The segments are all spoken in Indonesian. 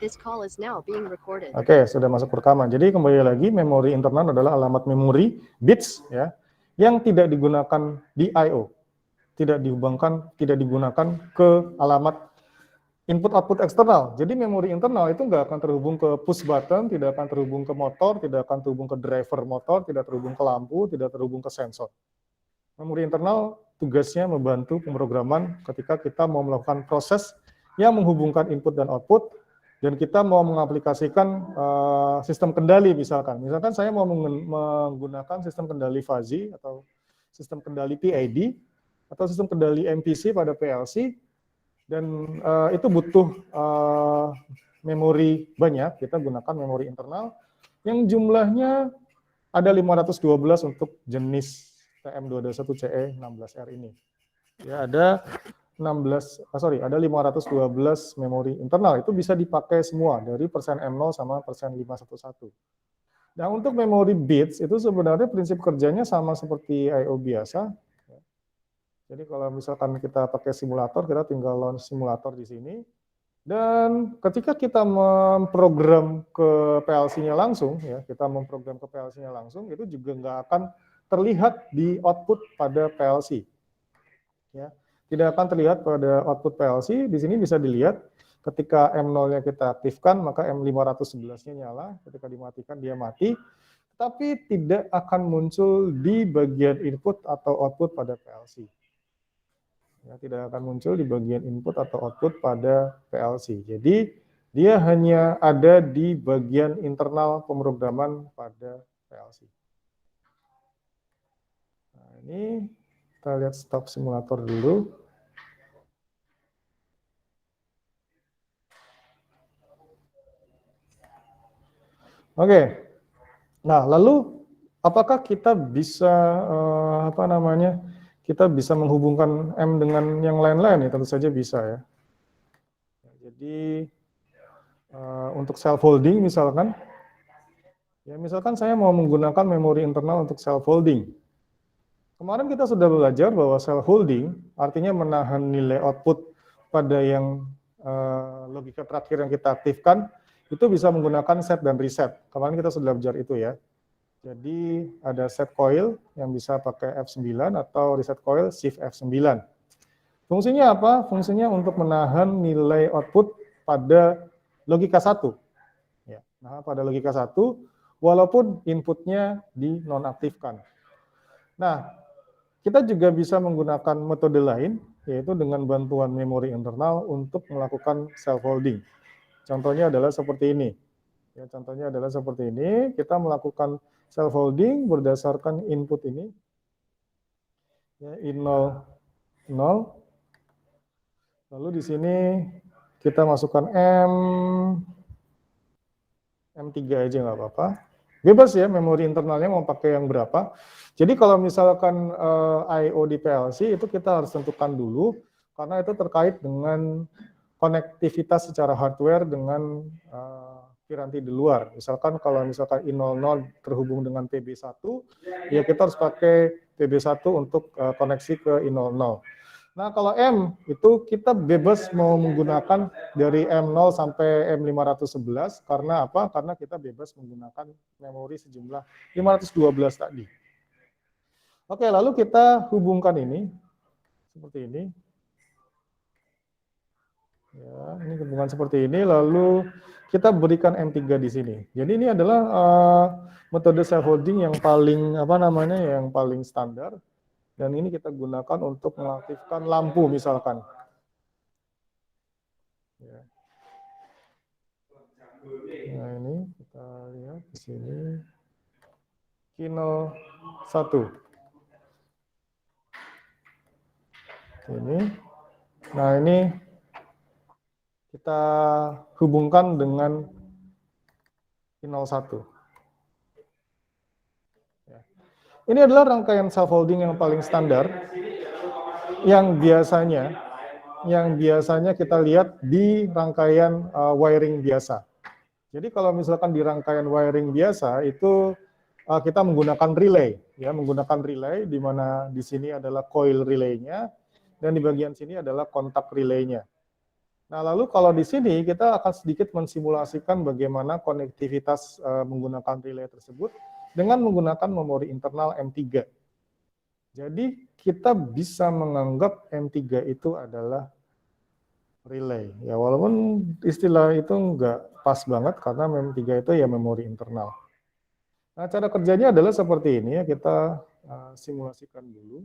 This call is now being recorded. Oke, sudah masuk rekaman. Jadi kembali lagi, memori internal adalah alamat memori bits ya yang tidak digunakan di I/O, tidak digunakan ke alamat input output eksternal. Jadi memori internal itu nggak akan terhubung ke push button, tidak akan terhubung ke motor, tidak akan terhubung ke driver motor, tidak terhubung ke lampu, tidak terhubung ke sensor. Memori internal tugasnya membantu pemrograman ketika kita mau melakukan proses yang menghubungkan input dan output, dan kita mau mengaplikasikan sistem kendali misalkan. Misalkan saya mau menggunakan sistem kendali fuzzy atau sistem kendali PID atau sistem kendali MPC pada PLC, dan itu butuh memori banyak. Kita gunakan memori internal yang jumlahnya ada 512 untuk jenis TM221CE16R ini. Ya, ada 512 memori internal, itu bisa dipakai semua dari persen M0 sama persen 511. Nah, untuk memori bits itu sebenarnya prinsip kerjanya sama seperti I/O biasa. Jadi kalau misalkan kita pakai simulator, kita tinggal launch simulator di sini. Dan ketika kita memprogram ke PLC-nya langsung, ya, kita memprogram ke PLC-nya langsung, itu juga nggak akan terlihat di output pada PLC. Ya, tidak akan terlihat pada output PLC. Di sini bisa dilihat ketika M0-nya kita aktifkan, maka M511-nya nyala. Ketika dimatikan, dia mati. Tapi tidak akan muncul di bagian input atau output pada PLC. Ya, tidak akan muncul di bagian input atau output pada PLC. Jadi, dia hanya ada di bagian internal pemrograman pada PLC. Nah, ini kita lihat stop simulator dulu. Oke. Nah, lalu apakah kita bisa kita bisa menghubungkan M dengan yang lain-lain? Ya, tentu saja bisa ya. Jadi untuk self holding misalkan, ya misalkan saya mau menggunakan memori internal untuk self holding. Kemarin kita sudah belajar bahwa self holding artinya menahan nilai output pada yang logika terakhir yang kita aktifkan, itu bisa menggunakan set dan reset. Kemarin kita sudah belajar itu ya. Jadi ada set coil yang bisa pakai F9 atau reset coil shift F9. Fungsinya apa? Fungsinya untuk menahan nilai output pada logika 1. Ya, nah, pada logika 1, walaupun inputnya dinonaktifkan. Nah, kita juga bisa menggunakan metode lain, yaitu dengan bantuan memori internal untuk melakukan self-holding. Contohnya adalah seperti ini. Ya, contohnya adalah seperti ini, kita melakukan self-holding berdasarkan input ini, ya, I0, 0. Lalu di sini kita masukkan M3 aja nggak apa-apa. Bebas ya, memori internalnya mau pakai yang berapa. Jadi kalau misalkan I/O di PLC, itu kita harus tentukan dulu, karena itu terkait dengan konektivitas secara hardware dengan piranti di luar. Misalkan kalau misalkan I00 terhubung dengan PB1, ya kita harus pakai PB1 untuk koneksi ke I00. Nah, kalau M itu kita bebas mau menggunakan dari M0 sampai M511, karena apa? Karena kita bebas menggunakan memori sejumlah 512 tadi. Oke, lalu kita hubungkan ini seperti ini. Ya, ini hubungan seperti ini, lalu kita berikan M3 di sini. Jadi ini adalah metode self holding yang paling yang paling standar, dan ini kita gunakan untuk mengaktifkan lampu misalkan. Ya. Nah, ini kita lihat di sini Kino 1. Ini. Nah, ini kita hubungkan dengan I01. Ya. Ini adalah rangkaian self holding yang paling standar yang biasanya kita lihat di rangkaian wiring biasa. Jadi kalau misalkan di rangkaian wiring biasa itu kita menggunakan relay, ya, menggunakan relay di mana di sini adalah coil relaynya dan di bagian sini adalah kontak relaynya. Nah, lalu kalau di sini kita akan sedikit mensimulasikan bagaimana konektivitas menggunakan relay tersebut dengan menggunakan memori internal M3. Jadi kita bisa menganggap M3 itu adalah relay. Ya, walaupun istilah itu nggak pas banget karena M3 itu ya memori internal. Nah, cara kerjanya adalah seperti ini ya, kita simulasikan dulu.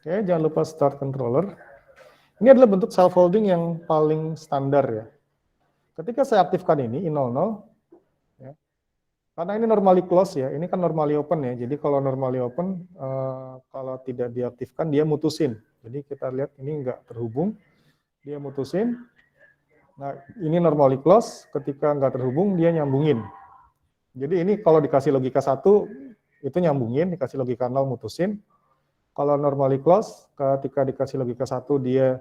Oke, jangan lupa start controller. Ini adalah bentuk self-holding yang paling standar ya. Ketika saya aktifkan ini, I00, ya, karena ini normally close ya, ini kan normally open ya, jadi kalau normally open, kalau tidak diaktifkan, dia mutusin. Jadi kita lihat ini nggak terhubung, dia mutusin. Nah, ini normally close, ketika nggak terhubung, dia nyambungin. Jadi ini kalau dikasih logika 1, itu nyambungin, dikasih logika 0, mutusin. Kalau normally close, ketika dikasih logika 1 dia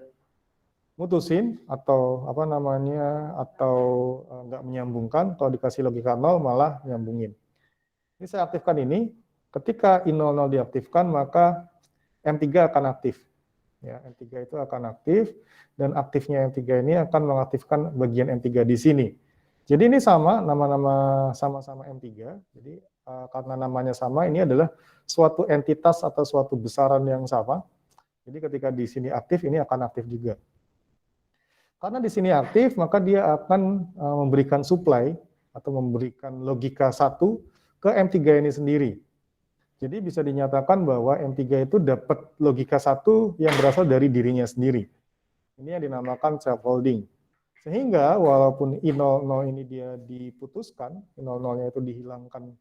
mutusin atau apa namanya atau nggak menyambungkan, kalau dikasih logika 0 malah nyambungin. Ini saya aktifkan ini, ketika I00 diaktifkan maka M3 akan aktif. Ya, M3 itu akan aktif dan aktifnya M3 ini akan mengaktifkan bagian M3 di sini. Jadi ini sama, nama-nama sama-sama M3. Jadi karena namanya sama, ini adalah suatu entitas atau suatu besaran yang sama. Jadi ketika di sini aktif, ini akan aktif juga. Karena di sini aktif, maka dia akan memberikan supply atau memberikan logika 1 ke M3 ini sendiri. Jadi bisa dinyatakan bahwa M3 itu dapat logika 1 yang berasal dari dirinya sendiri. Ini yang dinamakan self-holding. Sehingga walaupun I00 ini dia diputuskan, I00-nya itu dihilangkan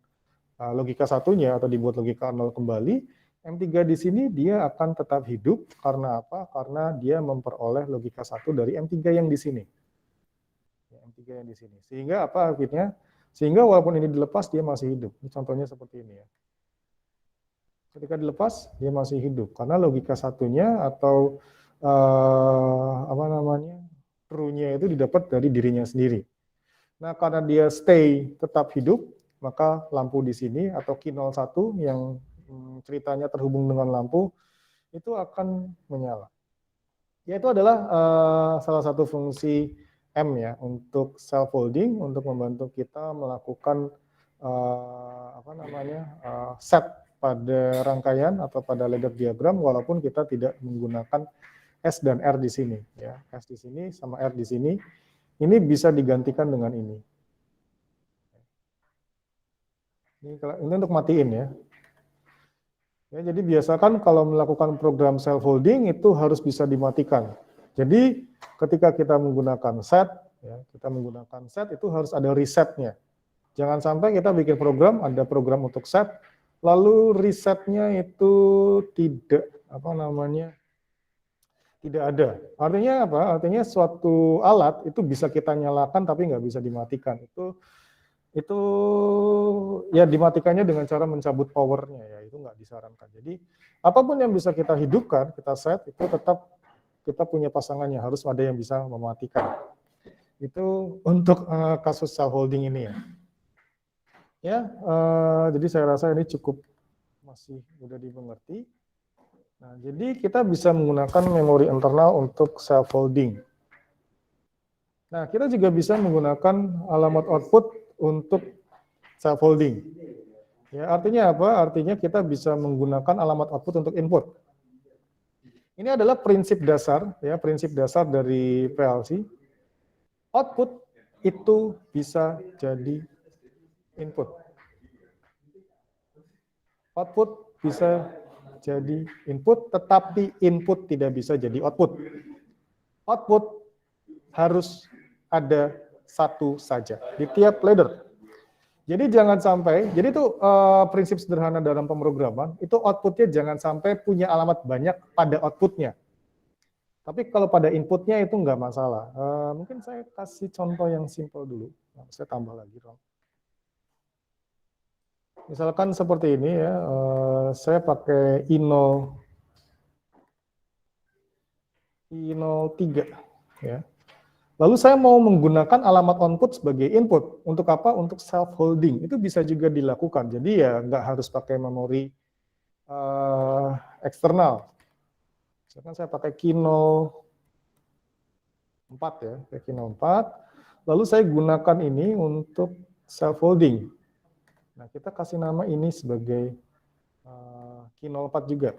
logika 1-nya atau dibuat logika 0 kembali, M3 di sini dia akan tetap hidup karena apa? Karena dia memperoleh logika 1 dari M3 yang di sini. M3 yang di sini. Sehingga apa akhirnya? Sehingga walaupun ini dilepas dia masih hidup. Ini contohnya seperti ini ya. Ketika dilepas dia masih hidup karena logika 1-nya atau apa namanya? True-nya itu didapat dari dirinya sendiri. Nah, karena dia stay tetap hidup, maka lampu di sini atau Q01 yang ceritanya terhubung dengan lampu itu akan menyala. Yaitu adalah salah satu fungsi M ya untuk self holding untuk membantu kita melakukan apa namanya set pada rangkaian atau pada ladder diagram walaupun kita tidak menggunakan S dan R di sini ya. S di sini sama R di sini. Ini bisa digantikan dengan ini. Ini untuk matiin ya. Ya, jadi biasakan kalau melakukan program self holding itu harus bisa dimatikan. Jadi ketika kita menggunakan set, ya, kita menggunakan set itu harus ada resetnya. Jangan sampai kita bikin program, ada program untuk set, lalu resetnya itu tidak apa namanya tidak ada. Artinya apa? Artinya suatu alat itu bisa kita nyalakan tapi nggak bisa dimatikan. Itu ya dimatikannya dengan cara mencabut powernya ya, itu nggak disarankan. Jadi apapun yang bisa kita hidupkan, kita set, itu tetap kita punya pasangannya, harus ada yang bisa mematikan. Itu untuk kasus self holding ini ya. Ya, jadi saya rasa ini cukup masih mudah dimengerti. Nah, jadi kita bisa menggunakan memori internal untuk self holding. Nah, kita juga bisa menggunakan alamat output untuk self holding. Ya, artinya apa? Artinya kita bisa menggunakan alamat output untuk input. Ini adalah prinsip dasar, ya, prinsip dasar dari PLC. Output itu bisa jadi input. Output bisa jadi input, tetapi input tidak bisa jadi output. Output harus ada satu saja di tiap ladder. Jadi jangan sampai, jadi itu prinsip sederhana dalam pemrograman, itu outputnya jangan sampai punya alamat banyak pada outputnya. Tapi kalau pada inputnya itu nggak masalah. Mungkin saya kasih contoh yang simple dulu. Nah, saya tambah lagi, Rom. Misalkan seperti ini ya, saya pakai I03 ya. Lalu saya mau menggunakan alamat output sebagai input. Untuk apa? Untuk self holding. Itu bisa juga dilakukan. Jadi ya nggak harus pakai memori eksternal. Misalkan saya pakai Kino 4 ya, kayak Kino 4. Lalu saya gunakan ini untuk self-holding. Nah, kita kasih nama ini sebagai Kino 4 juga.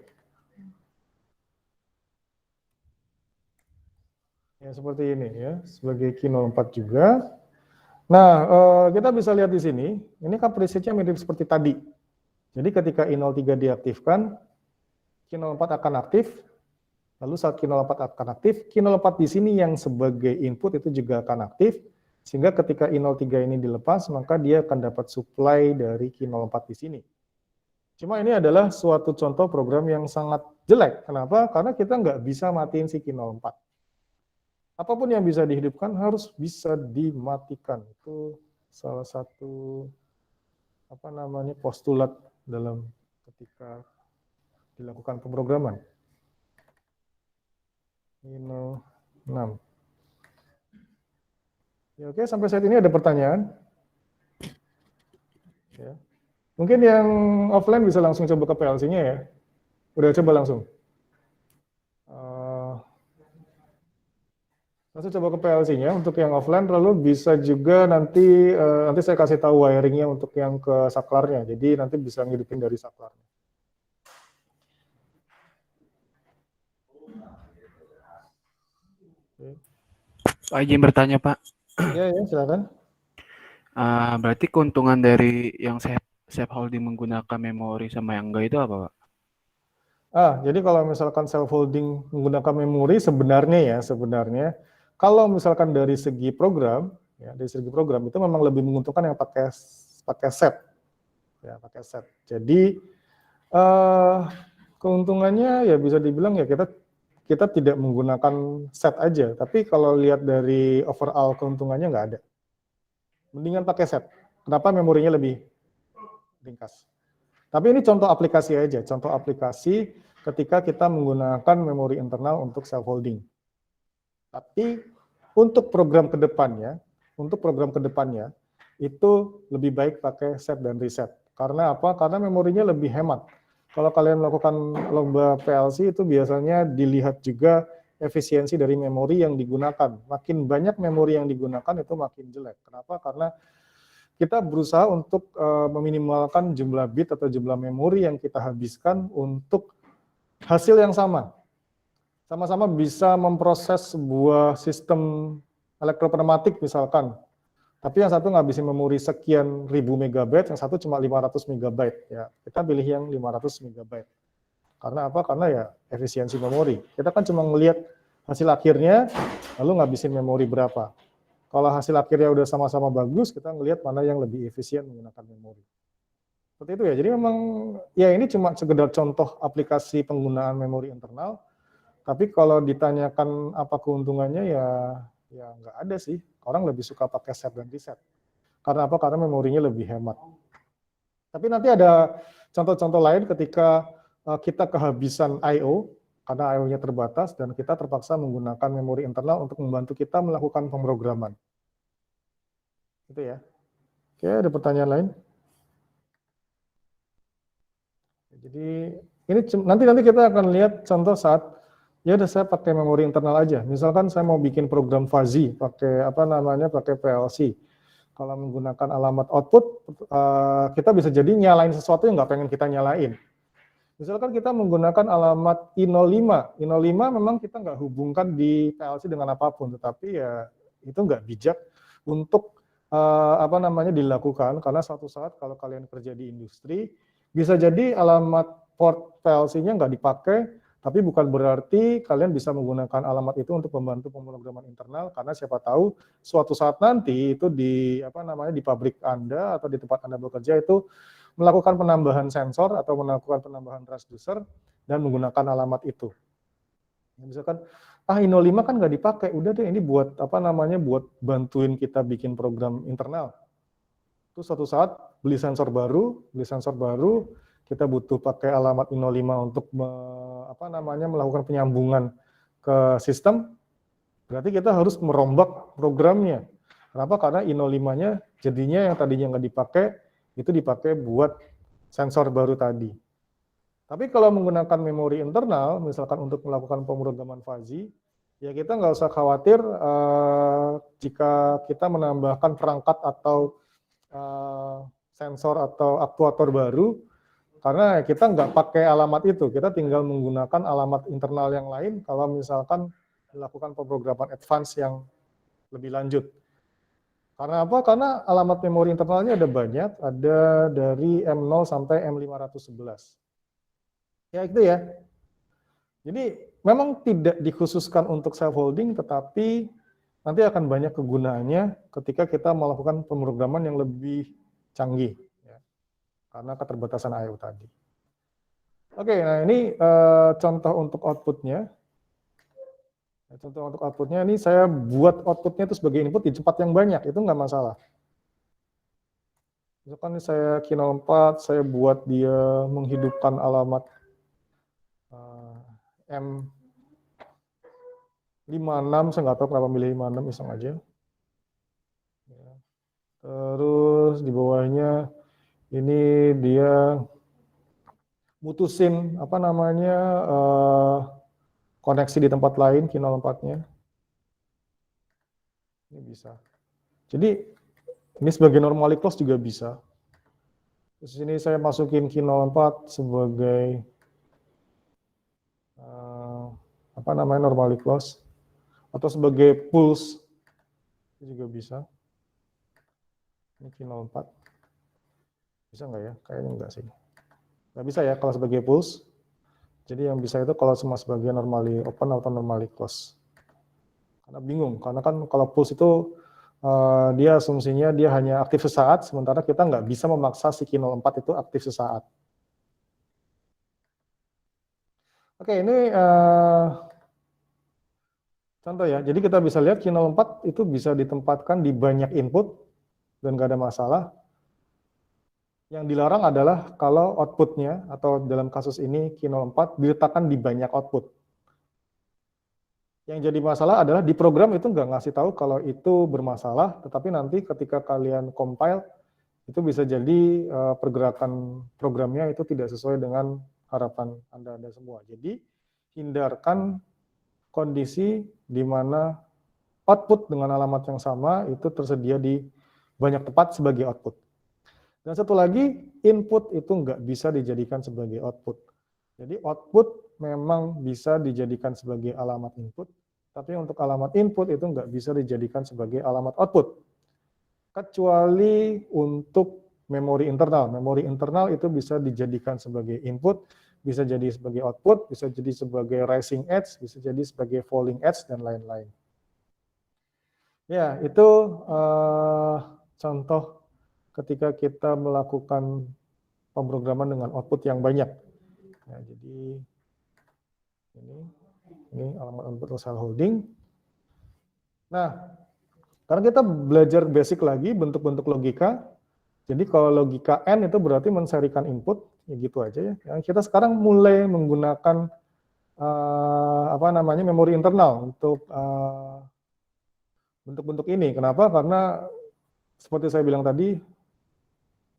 Ya, seperti ini ya, sebagai Kino 4 juga. Nah, kita bisa lihat di sini, ini kan presetnya mirip seperti tadi. Jadi ketika I03 diaktifkan, Kino 4 akan aktif, lalu saat Kino 4 akan aktif, Kino 4 di sini yang sebagai input itu juga akan aktif, sehingga ketika I03 ini dilepas, maka dia akan dapat supply dari Kino 4 di sini. Cuma ini adalah suatu contoh program yang sangat jelek. Kenapa? Karena kita nggak bisa matiin si Kino 4. Apapun yang bisa dihidupkan harus bisa dimatikan. Itu salah satu postulat dalam ketika dilakukan pemrograman. Kino 6. Ya, oke, sampai saat ini ada pertanyaan? Ya. Mungkin yang offline bisa langsung coba ke PLC-nya ya. Udah coba langsung. Langsung coba ke PLC-nya untuk yang offline, lalu bisa juga nanti saya kasih tahu wiring-nya untuk yang ke saklarnya. Jadi nanti bisa ngidupin dari saklarnya. Pak izin bertanya, Pak. Ya, silakan. Berarti keuntungan dari yang safe holding menggunakan memori sama yang enggak itu apa, Pak? Jadi kalau misalkan self holding menggunakan memori sebenarnya kalau misalkan dari segi program, ya dari segi program itu memang lebih menguntungkan yang pakai set, ya pakai set. Jadi keuntungannya ya bisa dibilang ya kita tidak menggunakan set aja, tapi kalau lihat dari overall keuntungannya nggak ada. Mendingan pakai set. Kenapa? Memorinya lebih ringkas. Tapi ini contoh aplikasi aja, contoh aplikasi ketika kita menggunakan memori internal untuk self holding. Tapi untuk program kedepannya itu lebih baik pakai set dan reset. Karena apa? Karena memorinya lebih hemat. Kalau kalian melakukan lomba PLC itu biasanya dilihat juga efisiensi dari memori yang digunakan. Makin banyak memori yang digunakan itu makin jelek. Kenapa? Karena kita berusaha untuk meminimalkan jumlah bit atau jumlah memori yang kita habiskan untuk hasil yang sama. Sama-sama bisa memproses sebuah sistem elektropneumatik misalkan. Tapi yang satu ngabisin memori sekian ribu megabyte, yang satu cuma 500 megabyte. Ya, kita pilih yang 500 megabyte. Karena apa? Karena ya efisiensi memori. Kita kan cuma ngelihat hasil akhirnya, lalu ngabisin memori berapa. Kalau hasil akhirnya udah sama-sama bagus, kita ngelihat mana yang lebih efisien menggunakan memori. Seperti itu ya. Jadi memang ya ini cuma sekedar contoh aplikasi penggunaan memori internal. Tapi kalau ditanyakan apa keuntungannya ya nggak ada sih. Orang lebih suka pakai set dan reset. Karena apa? Karena memorinya lebih hemat. Tapi nanti ada contoh-contoh lain ketika kita kehabisan I/O karena I/O-nya terbatas dan kita terpaksa menggunakan memori internal untuk membantu kita melakukan pemrograman. Itu ya. Oke, ada pertanyaan lain? Jadi ini nanti kita akan lihat contoh saat ya udah saya pakai memori internal aja. Misalkan saya mau bikin program fuzzy pakai pakai PLC. Kalau menggunakan alamat output, kita bisa jadi nyalain sesuatu yang nggak pengen kita nyalain. Misalkan kita menggunakan alamat I05. I05 memang kita nggak hubungkan di PLC dengan apapun, tetapi ya itu nggak bijak untuk dilakukan karena suatu saat kalau kalian kerja di industri bisa jadi alamat port PLC-nya nggak dipakai. Tapi bukan berarti kalian bisa menggunakan alamat itu untuk membantu pemrograman internal karena siapa tahu suatu saat nanti itu di di pabrik Anda atau di tempat Anda bekerja itu melakukan penambahan sensor atau melakukan penambahan transducer dan menggunakan alamat itu. Misalkan I05 kan nggak dipakai, udah deh ini buat buat bantuin kita bikin program internal. Itu suatu saat beli sensor baru, kita butuh pakai alamat I05 untuk melakukan penyambungan ke sistem, berarti kita harus merombak programnya. Kenapa? Karena I05-nya jadinya yang tadinya nggak dipakai, itu dipakai buat sensor baru tadi. Tapi kalau menggunakan memori internal, misalkan untuk melakukan pemrograman fuzzy, ya kita nggak usah khawatir jika kita menambahkan perangkat atau sensor atau aktuator baru, karena kita nggak pakai alamat itu, kita tinggal menggunakan alamat internal yang lain kalau misalkan melakukan pemrograman advance yang lebih lanjut. Karena apa? Karena alamat memori internalnya ada banyak, ada dari M0 sampai M511. Ya itu ya. Jadi memang tidak dikhususkan untuk self-holding, tetapi nanti akan banyak kegunaannya ketika kita melakukan pemrograman yang lebih canggih, ya, karena keterbatasan I/O tadi. Oke, nah ini contoh untuk outputnya. Contoh untuk outputnya ini saya buat outputnya itu sebagai input di tempat yang banyak, itu nggak masalah. Misalkan saya Kino 4, saya buat dia menghidupkan alamat M56, saya nggak tahu kenapa milih 56, iseng aja. Terus di bawahnya ini dia mutusin apa namanya koneksi di tempat lain Kino 4-nya. Ini bisa. Jadi ini sebagai normally close juga bisa. Terus ini saya masukin Kino 4 sebagai apa namanya normally close atau sebagai pulse itu juga bisa. Ini Kino 4. Bisa nggak ya? Kayaknya enggak sih. Nggak bisa ya kalau sebagai pulse. Jadi yang bisa itu kalau semua sebagai normally open atau normally close. Karena bingung, karena kan kalau pulse itu dia asumsinya dia hanya aktif sesaat, sementara kita nggak bisa memaksa si Kino 4 itu aktif sesaat. Oke, ini contoh ya. Jadi kita bisa lihat Kino 4 itu bisa ditempatkan di banyak input dan nggak ada masalah. Yang dilarang adalah kalau outputnya atau dalam kasus ini Kino 4 diletakkan di banyak output. Yang jadi masalah adalah di program itu nggak ngasih tahu kalau itu bermasalah, tetapi nanti ketika kalian compile, itu bisa jadi pergerakan programnya itu tidak sesuai dengan harapan Anda semua. Jadi hindarkan kondisi di mana output dengan alamat yang sama itu tersedia di banyak tempat sebagai output. Dan satu lagi, input itu nggak bisa dijadikan sebagai output. Jadi output memang bisa dijadikan sebagai alamat input, tapi untuk alamat input itu nggak bisa dijadikan sebagai alamat output. Kecuali untuk memori internal. Memori internal itu bisa dijadikan sebagai input, bisa jadi sebagai output, bisa jadi sebagai rising edge, bisa jadi sebagai falling edge, dan lain-lain. Ya, itu contoh ketika kita melakukan pemrograman dengan output yang banyak. Ya, jadi ini alamat output cell holding. Nah, karena kita belajar basic lagi bentuk-bentuk logika. Jadi kalau logika N itu berarti menserikan input, ya gitu aja ya. Kita sekarang mulai menggunakan apa namanya memori internal untuk bentuk-bentuk ini. Kenapa? Karena seperti saya bilang tadi,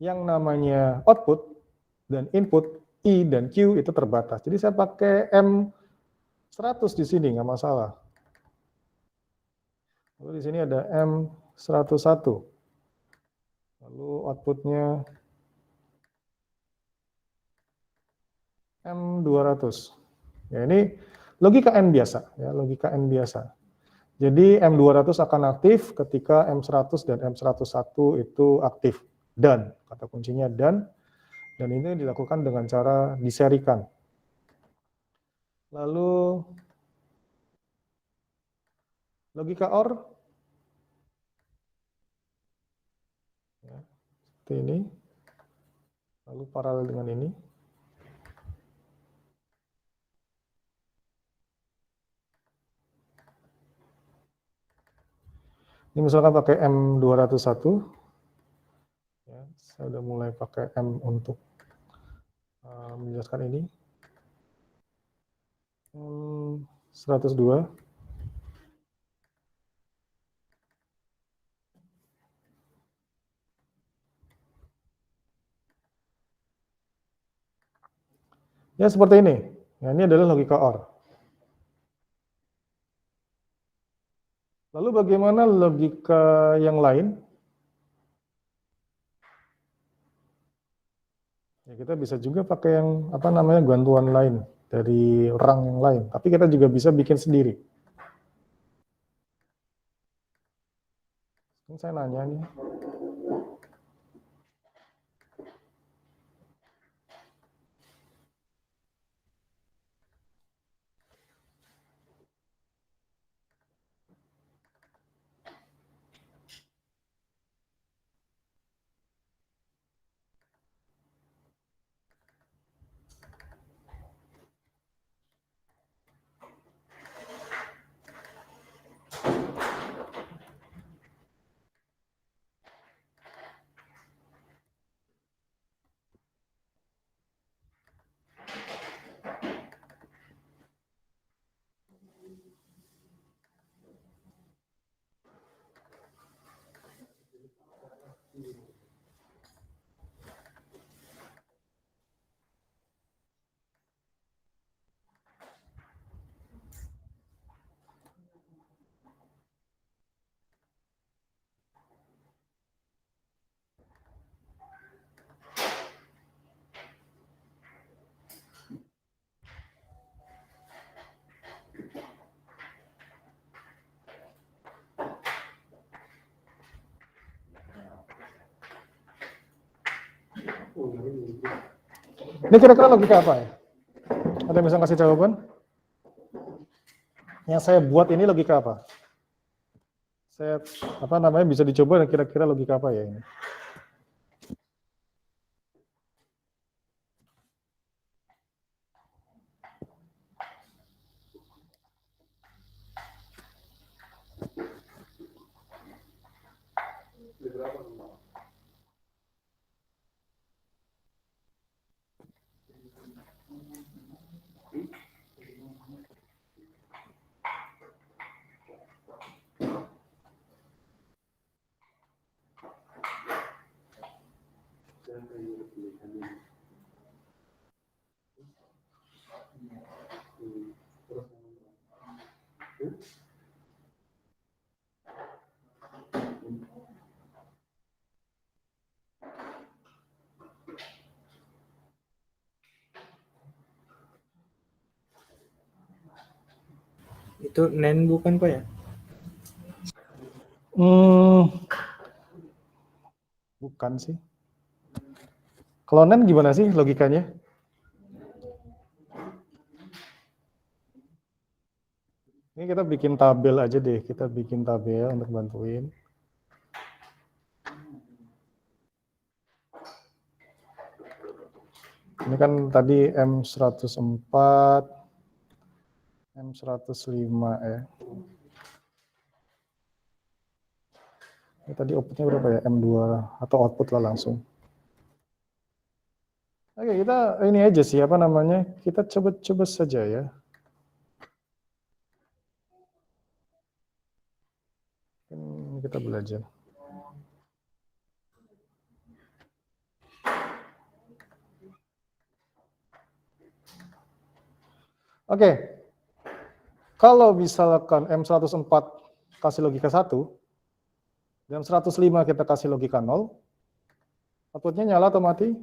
yang namanya output dan input I dan Q itu terbatas. Jadi saya pakai M100 di sini, nggak masalah. Lalu di sini ada M101. Lalu outputnya M200. Ya, ini logika N biasa, ya, logika N biasa. Jadi M200 akan aktif ketika M100 dan M101 itu aktif. Dan, kata kuncinya dan ini dilakukan dengan cara diserikan. Lalu logika OR, ya, seperti ini. Lalu paralel dengan ini. Ini misalkan pakai M201. Ya, saya udah mulai pakai M untuk menjelaskan ini. 102. Ya seperti ini. Nah, ini adalah logika OR. Lalu bagaimana logika yang lain? Ya, kita bisa juga pakai yang apa namanya gantungan lain dari rang yang lain. Tapi kita juga bisa bikin sendiri. Ini saya nanya nih. Ini kira-kira logika apa ya? Ada yang bisa kasih jawaban? Yang saya buat ini logika apa? Saya apa namanya bisa dicoba dan kira-kira logika apa ya ini? Itu NaN bukan Pak ya? Bukan sih. Kalau NaN gimana sih logikanya? Ini kita bikin tabel aja deh. Kita bikin tabel untuk bantuin. Ini kan tadi M104, M105 ya. Ini tadi outputnya berapa ya? M2 atau output lah langsung. Oke, kita ini aja sih, apa namanya, kita coba-coba saja ya. Ini kita belajar. Oke, kalau misalkan M104 kasih logika 1, dan 105 kita kasih logika 0, outputnya nyala atau mati?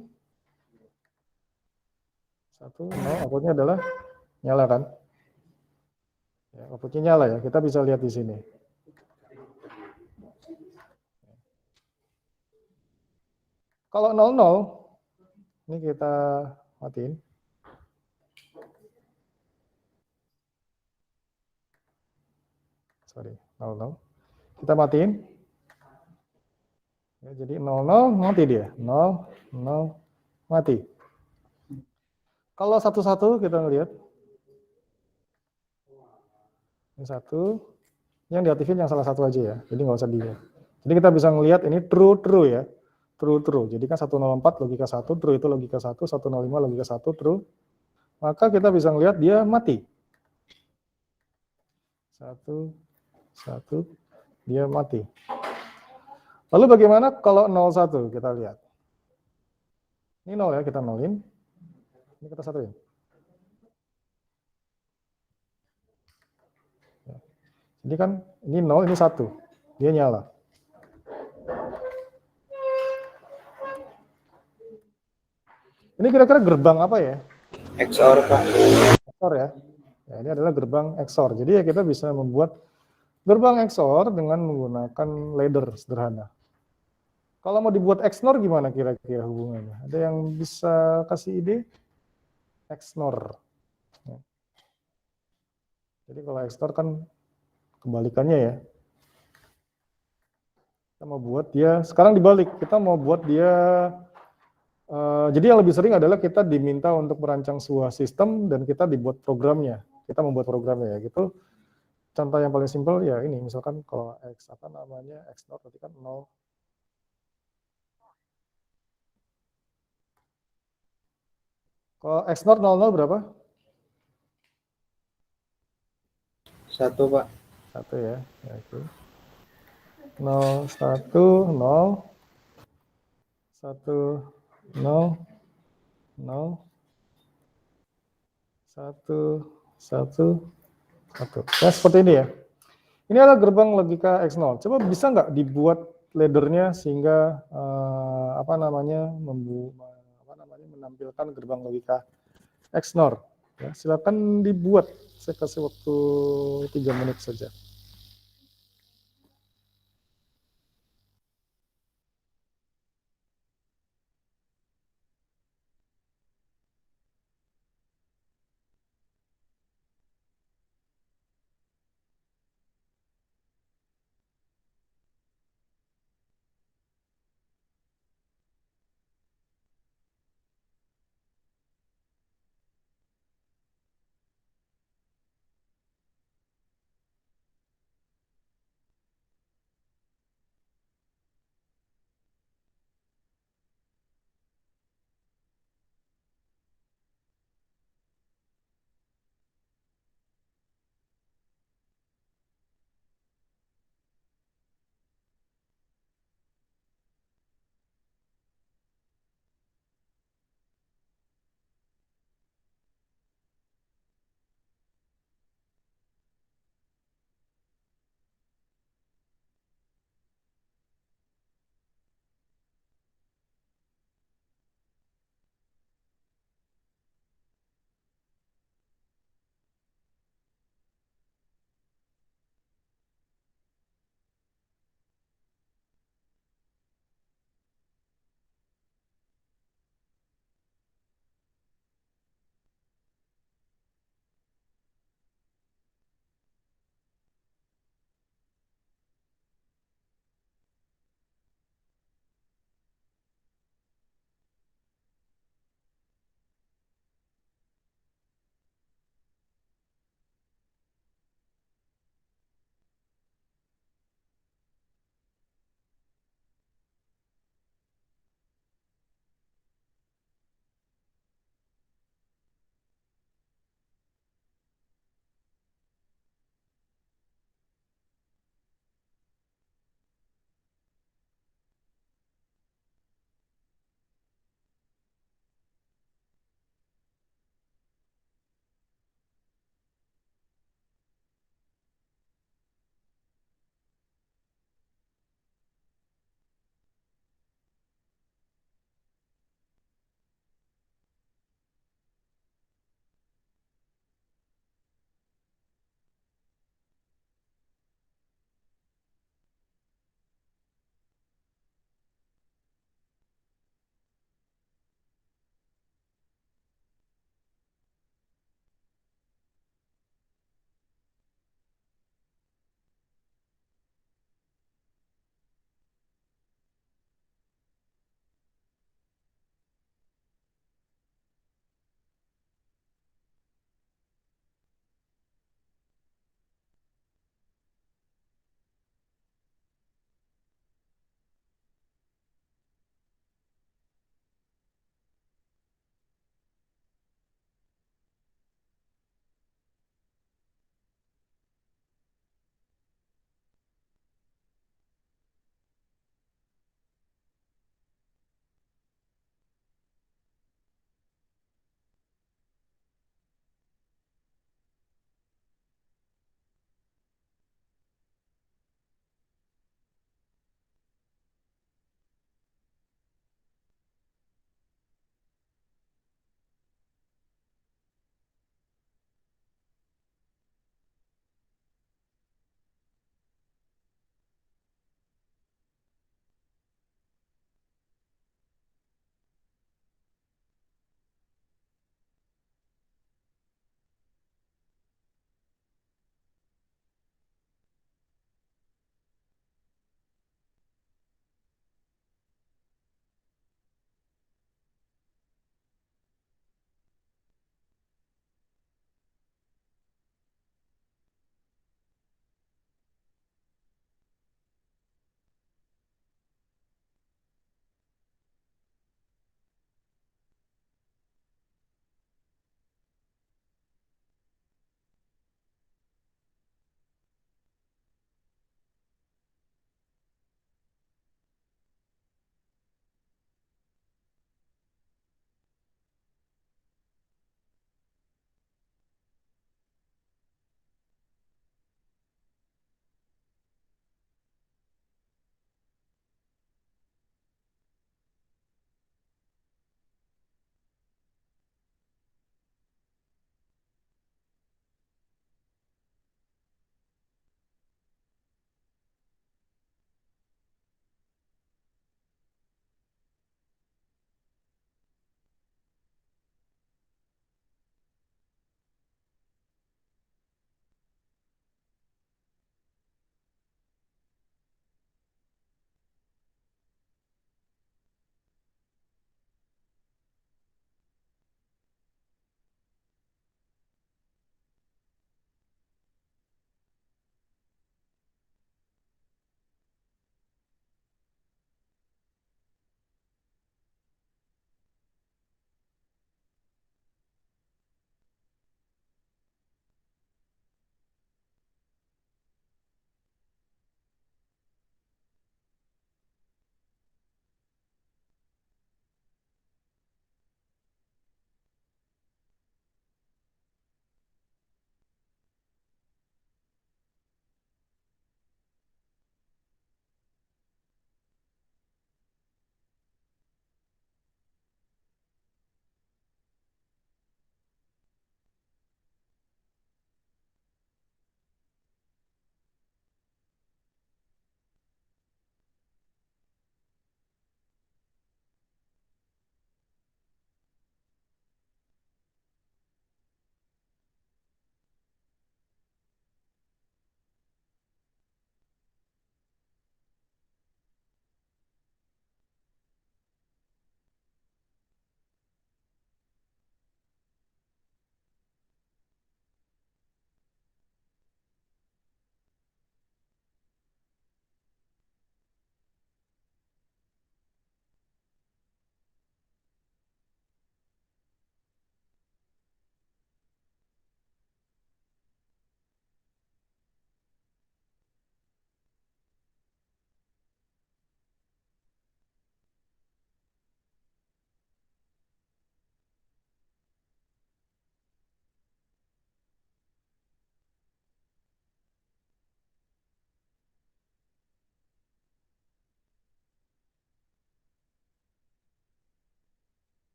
1, 0, outputnya adalah nyala kan? Ya, outputnya nyala ya, kita bisa lihat di sini. Kalau 00, ini kita matiin. Sorry, 00. Kita matiin. Ya, jadi 00 mati dia. 0, 0, mati. Kalau 11 kita lihat. Ini 1. Yang diaktifin yang salah satu aja ya. Jadi nggak usah dilihat. Jadi kita bisa ngelihat ini true ya. True. Jadi kan 104 logika 1, true itu logika 1, 105 logika 1, true. Maka kita bisa ngelihat dia mati. 1, dia mati. Lalu bagaimana kalau 01 kita lihat. Ini 0 ya, kita nolin. Ini kita satuin. Jadi kan ini 0, ini 1. Dia nyala. Ini kira-kira gerbang apa ya? XOR Pak. XOR ya. Ya, ini adalah gerbang XOR. Jadi ya kita bisa membuat gerbang XOR dengan menggunakan ladder sederhana. Kalau mau dibuat XNOR gimana kira-kira hubungannya? Ada yang bisa kasih ide? XNOR. Ya. Jadi kalau XNOR kan kebalikannya ya. Kita mau buat dia, sekarang dibalik, kita mau buat dia, jadi yang lebih sering adalah kita diminta untuk merancang sebuah sistem dan kita dibuat programnya. Kita membuat programnya ya gitu. Contoh yang paling simpel ya ini, misalkan kalau X apa namanya, XNOR berarti kan 0. Kalau XNOR 00 berapa? 1 Pak. 1 ya. Ya itu. 0, 1, 0, 1, 0, 0, 1, 1, 1. Ya seperti ini ya. Ini adalah gerbang logika X0. Coba bisa nggak dibuat laddernya sehingga apa namanya menampilkan gerbang logika XNOR. Ya, silakan dibuat. Saya kasih waktu 3 menit saja.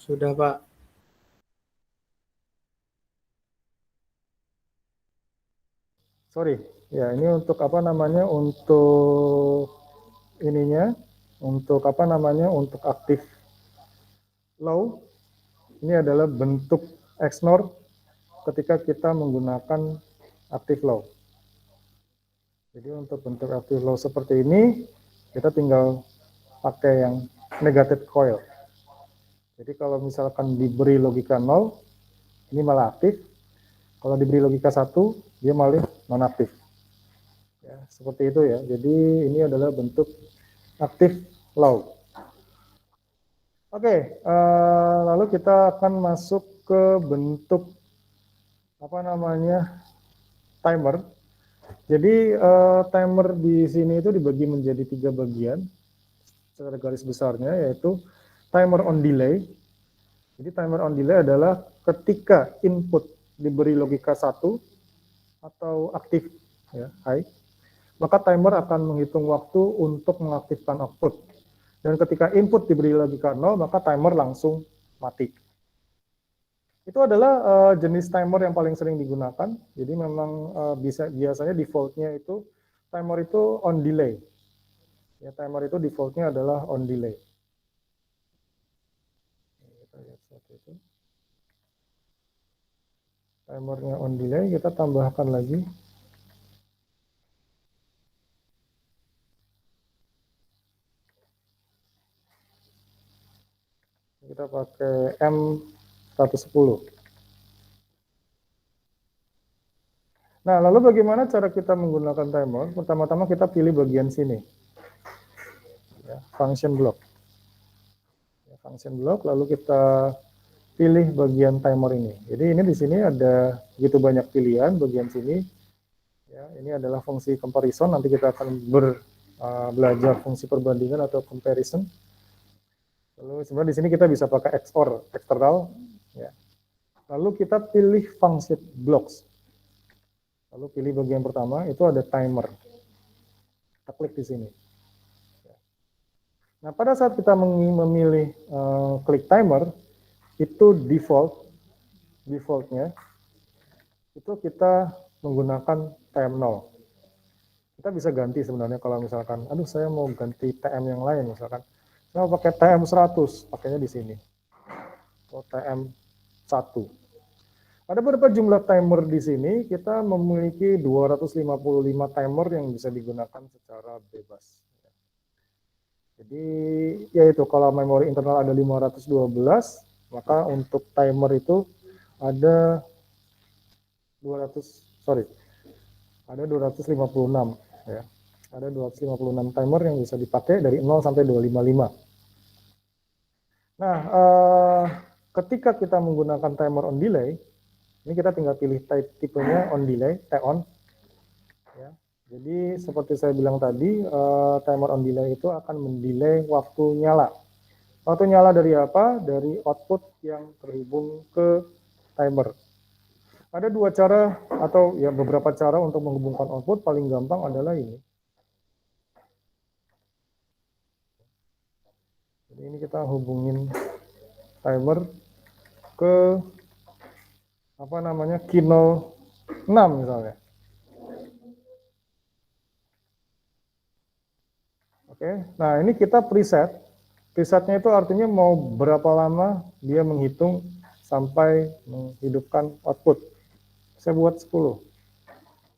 Sudah, Pak. Sorry, ya ini untuk apa namanya, untuk ininya, untuk apa namanya, untuk aktif low, ini adalah bentuk XNOR ketika kita menggunakan aktif low. Jadi untuk bentuk aktif low seperti ini, kita tinggal pakai yang negative coil. Jadi kalau misalkan diberi logika 0, ini malah aktif. Kalau diberi logika 1, dia malah non-aktif. Ya, seperti itu ya. Jadi ini adalah bentuk aktif low. Oke, lalu kita akan masuk ke bentuk apa namanya, timer. Jadi timer di sini itu dibagi menjadi 3 bagian secara garis besarnya, yaitu timer on delay. Jadi timer on delay adalah ketika input diberi logika 1 atau aktif, ya, high, maka timer akan menghitung waktu untuk mengaktifkan output. Dan ketika input diberi logika 0, maka timer langsung mati. Itu adalah jenis timer yang paling sering digunakan. Jadi memang biasanya defaultnya itu timer itu on delay. Ya, timer itu defaultnya adalah on delay. Kita lihat seperti itu. Timernya on delay, kita tambahkan lagi. Kita pakai M110. Nah, lalu bagaimana cara kita menggunakan timer? Pertama-tama kita pilih bagian sini, ya, function block. Ya, function block, lalu kita pilih bagian timer ini. Jadi ini di sini ada begitu banyak pilihan bagian sini. Ya, ini adalah fungsi comparison. Nanti kita akan belajar fungsi perbandingan atau comparison. Lalu sebenarnya di sini kita bisa pakai XOR, external. Ya. Lalu kita pilih function blocks. Lalu pilih bagian pertama, itu ada timer. Kita klik di sini. Nah, pada saat kita memilih klik timer, itu defaultnya, itu kita menggunakan TM0. Kita bisa ganti sebenarnya kalau misalkan, aduh saya mau ganti TM yang lain, misalkan. Saya mau pakai TM100, pakainya di sini. Atau TM1. Ada beberapa jumlah timer di sini, kita memiliki 255 timer yang bisa digunakan secara bebas. Jadi, yaitu kalau memori internal ada 512, maka untuk timer itu ada 256 ya. Ada 256 timer yang bisa dipakai dari 0 sampai 255. Nah, ketika kita menggunakan timer on delay, ini kita tinggal pilih tipenya on delay, T-on. Ya. Jadi seperti saya bilang tadi, timer on delay itu akan mendelay waktu nyala. Waktu nyala dari apa? Dari output yang terhubung ke timer. Ada dua cara atau ya beberapa cara untuk menghubungkan output. Paling gampang adalah ini. Jadi ini kita hubungin timer ke apa namanya, Kino 6 misalnya. Oke, nah ini kita preset. Presetnya itu artinya mau berapa lama dia menghitung sampai menghidupkan output. Saya buat 10.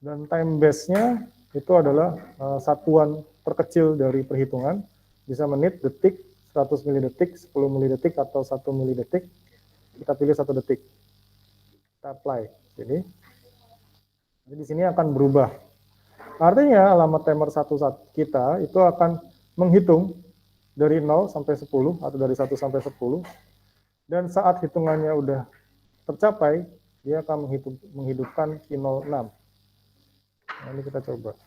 Dan time base-nya itu adalah satuan terkecil dari perhitungan. Bisa menit, detik, 100 milidetik, 10 milidetik, atau 1 milidetik. Kita pilih 1 detik. Kita apply. Jadi di sini akan berubah. Artinya alamat timer 1 kita itu akan menghitung dari 0 sampai 10 atau dari 1 sampai 10. Dan saat hitungannya udah tercapai, dia akan menghidupkan Kino 6. Nah, ini kita coba.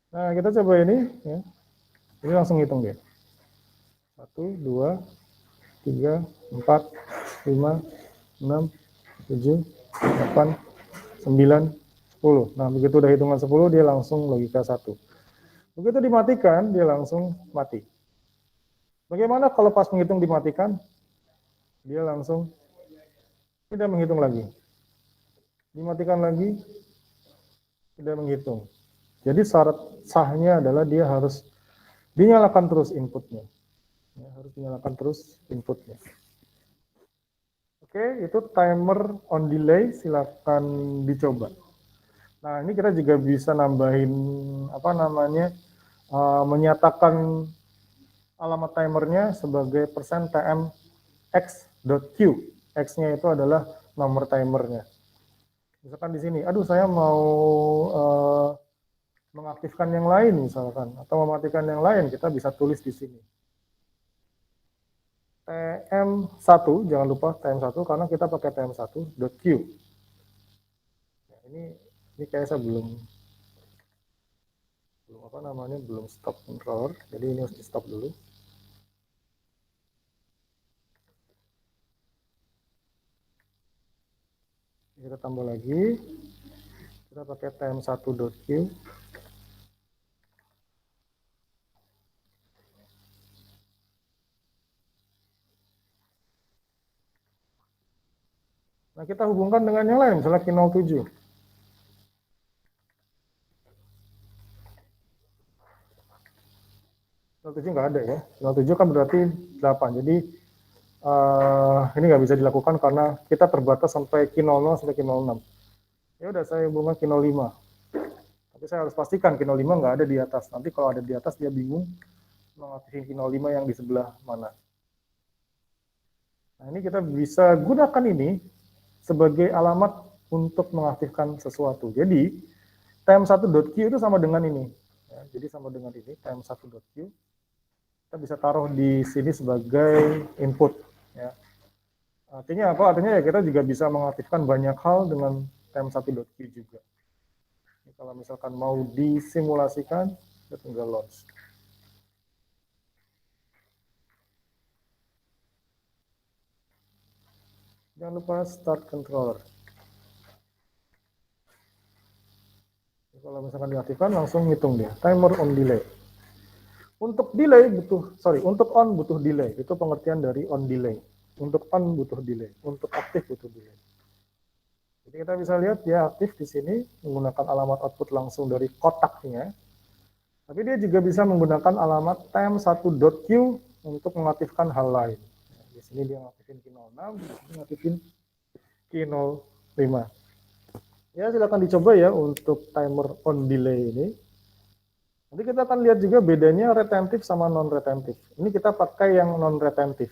Nah, kita coba ini, ya. Ini langsung hitung dia. 1, 2, 3, 4, 5, 6, 7, 8, 9, 10. Nah, begitu udah hitungan 10, dia langsung logika 1. Begitu dimatikan, dia langsung mati. Bagaimana kalau pas menghitung dimatikan? Dia langsung tidak menghitung lagi. Dimatikan lagi, tidak menghitung. Jadi syarat sahnya adalah dia harus dinyalakan terus inputnya. Ya, harus dinyalakan terus inputnya. Oke, itu timer on delay, silakan dicoba. Nah, ini kita juga bisa nambahin menyatakan alamat timernya sebagai %tm x.q. X-nya itu adalah nomor timernya. Misalkan di sini, aduh saya mau mengaktifkan yang lain misalkan, atau mematikan yang lain, kita bisa tulis di sini. TM1, jangan lupa TM1 karena kita pakai TM1.q. Nah, ini kayak saya belum stop controller, jadi ini harus di stop dulu. Kita tambah lagi, kita pakai TM1.q. Nah, kita hubungkan dengan yang lain, misalnya Q07. Q07 nggak ada ya. Q07 kan berarti 8. Jadi ini nggak bisa dilakukan karena kita terbatas sampai Q00 sampai Q06. Ya udah, saya hubungkan Q05. Tapi saya harus pastikan Q05 nggak ada di atas. Nanti kalau ada di atas dia bingung mengaktifkan Q05 yang di sebelah mana. Nah, ini kita bisa gunakan ini sebagai alamat untuk mengaktifkan sesuatu. Jadi, TM1.q itu sama dengan ini. Ya, jadi sama dengan ini, TM1.q. Kita bisa taruh di sini sebagai input. Ya. Artinya apa? Artinya ya kita juga bisa mengaktifkan banyak hal dengan TM1.q juga. Ini kalau misalkan mau disimulasikan, kita tinggal launch. Jangan lupa start controller. Kalau misalkan diaktifkan, langsung ngitung dia. Timer on delay. Untuk delay untuk on butuh delay. Itu pengertian dari on delay. Untuk on butuh delay. Untuk aktif butuh delay. Jadi kita bisa lihat dia aktif di sini menggunakan alamat output langsung dari kotaknya. Tapi dia juga bisa menggunakan alamat TM1.q untuk mengaktifkan hal lain. Di sini dia ngaktifin Q06, di sini ngaktifin Q05. Ya, silakan dicoba ya untuk timer on delay ini. Nanti kita akan lihat juga bedanya retentif sama non-retentif. Ini kita pakai yang non-retentif.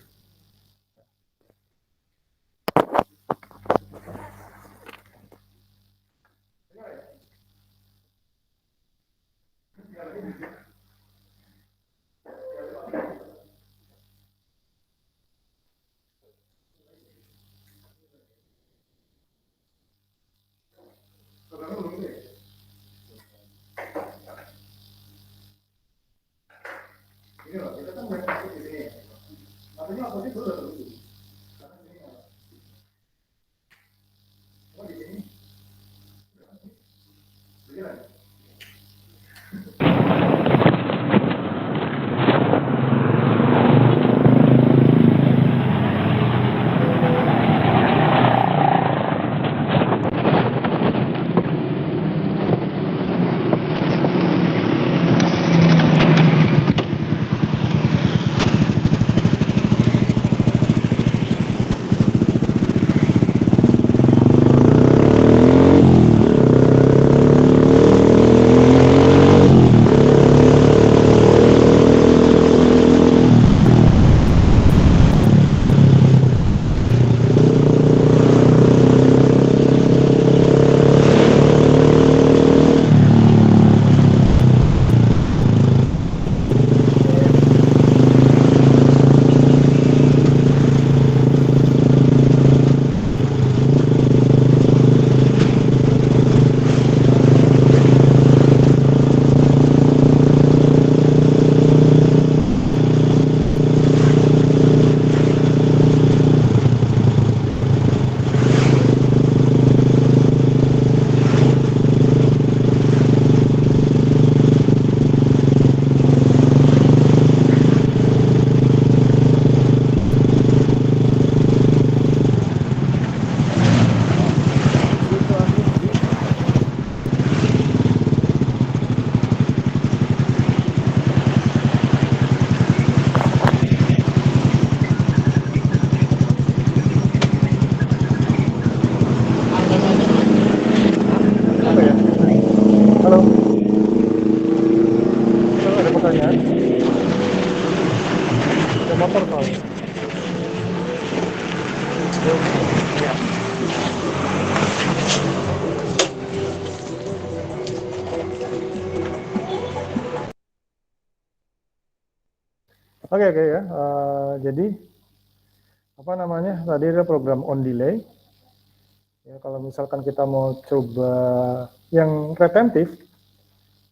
motor soalnya. Ya. Oke ya. Jadi apa namanya? Tadi ada program on delay. Ya, kalau misalkan kita mau coba yang retentif,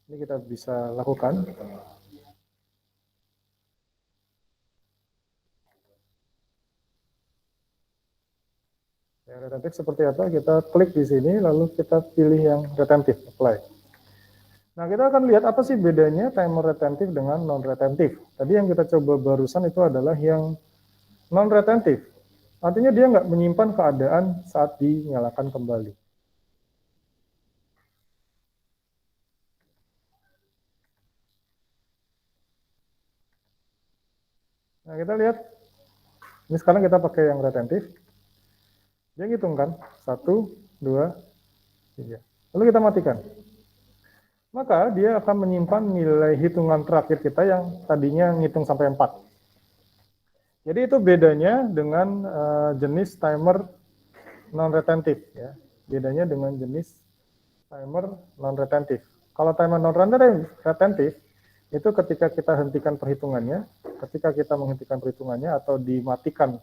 ini kita bisa lakukan. Ya, retentif seperti apa? Kita klik di sini, lalu kita pilih yang retentif, apply. Nah, kita akan lihat apa sih bedanya timer retentif dengan non-retentif. Tadi yang kita coba barusan itu adalah yang non-retentif. Artinya dia nggak menyimpan keadaan saat dinyalakan kembali. Nah, kita lihat. Ini sekarang kita pakai yang retentif. Dia ngitung kan? 1, 2, 3. Lalu kita matikan. Maka dia akan menyimpan nilai hitungan terakhir kita yang tadinya ngitung sampai 4. Jadi itu bedanya dengan jenis timer non-retentif. Ya. Bedanya dengan jenis timer non-retentif. Kalau timer non-retentif, itu ketika kita hentikan perhitungannya, ketika kita menghentikan perhitungannya atau dimatikan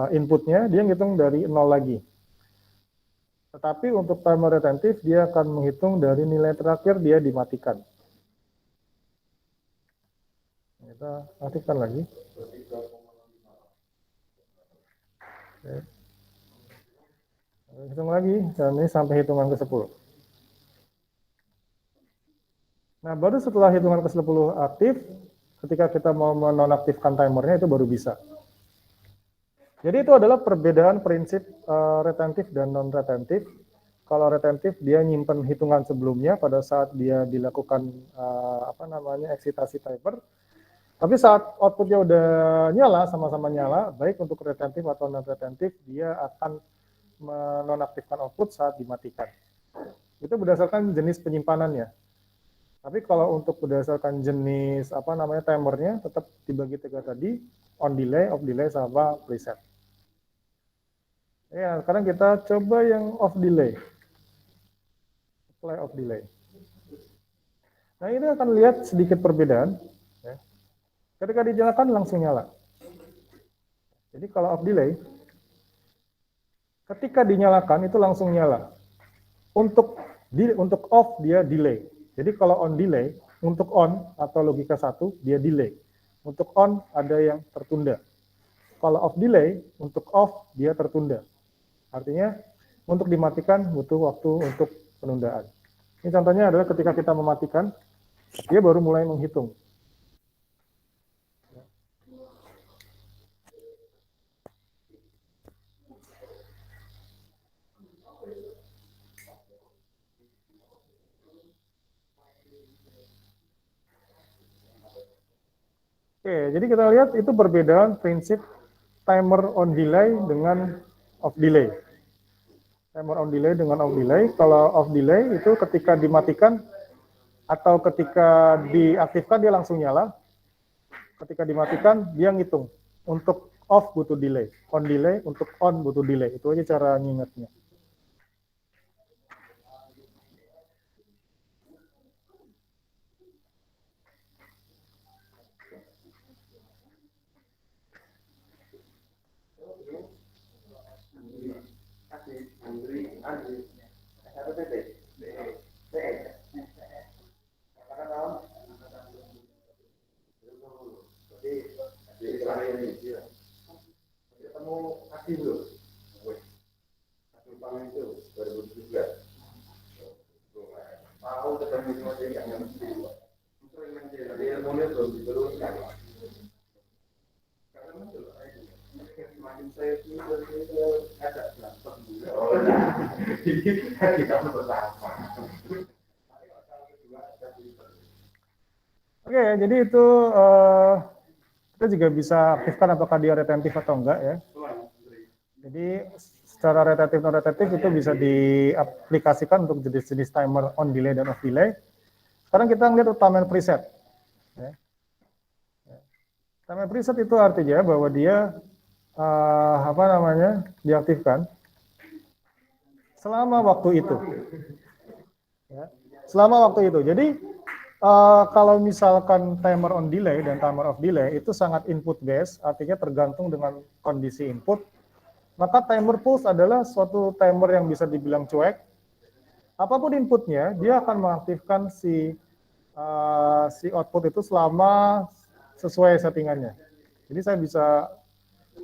inputnya, dia ngitung dari 0 lagi. Tetapi untuk timer retentif, dia akan menghitung dari nilai terakhir dia dimatikan. Kita aktifkan lagi. Oke. Hitung lagi, dan ini sampai hitungan ke-10. Nah, baru setelah hitungan ke-10 aktif, ketika kita mau menonaktifkan timernya, itu baru bisa. Jadi itu adalah perbedaan prinsip retentif dan non-retentif. Kalau retentif dia nyimpen hitungan sebelumnya pada saat dia dilakukan eksitasi timer. Tapi saat outputnya udah nyala, sama-sama nyala, baik untuk retentif atau non-retentif, dia akan menonaktifkan output saat dimatikan. Itu berdasarkan jenis penyimpanannya. Tapi kalau untuk berdasarkan jenis timernya tetap dibagi 3 tadi, on delay, off delay, sama preset. Ya, sekarang kita coba yang off delay. Apply off delay. Nah, ini akan lihat sedikit perbedaan. Ya. Ketika dinyalakan langsung nyala. Jadi kalau off delay, ketika dinyalakan itu langsung nyala. Untuk off dia delay. Jadi kalau on delay, untuk on atau logika 1 dia delay. Untuk on ada yang tertunda. Kalau off delay, untuk off dia tertunda. Artinya untuk dimatikan butuh waktu untuk penundaan. Ini contohnya adalah ketika kita mematikan, dia baru mulai menghitung. Oke, jadi kita lihat itu perbedaan prinsip timer on delay dengan off delay. Timer on delay dengan off delay. Kalau off delay itu ketika dimatikan atau ketika diaktifkan dia langsung nyala. Ketika dimatikan dia ngitung. Untuk off butuh delay. On delay, untuk on butuh delay. Itu aja cara ngingetnya. Oke, jadi itu kita juga bisa aktifkan apakah dia retentif atau enggak ya. Jadi secara retentif non retentif itu bisa diaplikasikan untuk jenis-jenis timer on delay dan off delay. Sekarang kita lihat utama preset. Ya. Timer preset itu artinya bahwa dia diaktifkan selama waktu itu. Ya, selama waktu itu. Jadi kalau misalkan timer on delay dan timer off delay itu sangat input based, artinya tergantung dengan kondisi input. Maka timer pulse adalah suatu timer yang bisa dibilang cuek. Apapun inputnya, dia akan mengaktifkan si output itu selama sesuai settingannya. Jadi saya bisa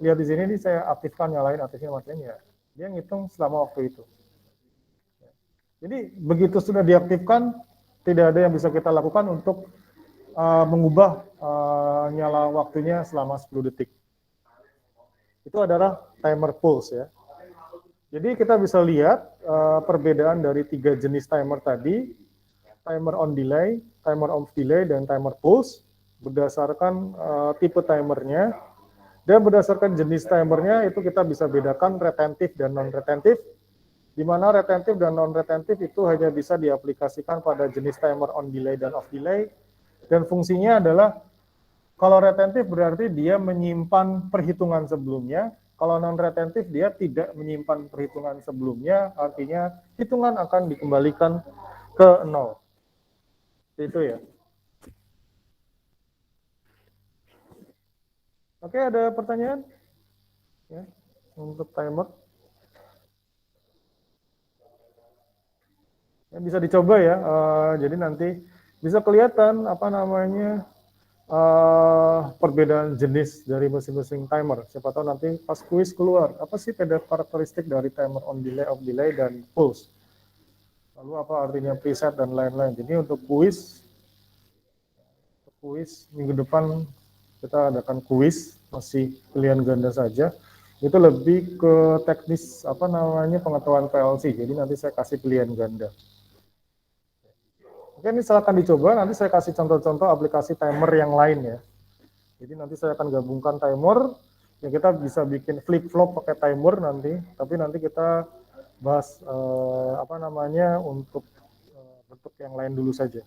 lihat di sini, ini saya aktifkan, nyalain, aktifkan, matiin ya. Dia ngitung selama waktu itu. Jadi begitu sudah diaktifkan, tidak ada yang bisa kita lakukan untuk mengubah nyala waktunya selama 10 detik. Itu adalah timer pulse ya. Jadi kita bisa lihat perbedaan dari 3 jenis timer tadi, timer on delay, timer off delay, dan timer pulse berdasarkan tipe timernya. Dan berdasarkan jenis timernya itu kita bisa bedakan retentif dan non-retentif, di mana retentif dan non-retentif itu hanya bisa diaplikasikan pada jenis timer on delay dan off delay. Dan fungsinya adalah, kalau retentif berarti dia menyimpan perhitungan sebelumnya, kalau non-retentif dia tidak menyimpan perhitungan sebelumnya, artinya hitungan akan dikembalikan ke 0. Itu ya. Oke, ada pertanyaan? Ya, untuk timer. Ya, bisa dicoba ya. Jadi nanti bisa kelihatan perbedaan jenis dari masing-masing timer. Siapa tahu nanti pas kuis keluar, apa sih karakteristik dari timer on delay, off delay, dan pulse. Lalu apa artinya preset dan lain-lain. Jadi untuk kuis minggu depan kita adakan kuis, masih pilihan ganda saja. Itu lebih ke teknis pengetahuan PLC. Jadi nanti saya kasih pilihan ganda. Oke, ini silakan dicoba. Nanti saya kasih contoh-contoh aplikasi timer yang lain ya. Jadi nanti saya akan gabungkan timer. Ya, kita bisa bikin flip-flop pakai timer nanti. Tapi nanti kita bahas untuk bentuk yang lain dulu saja.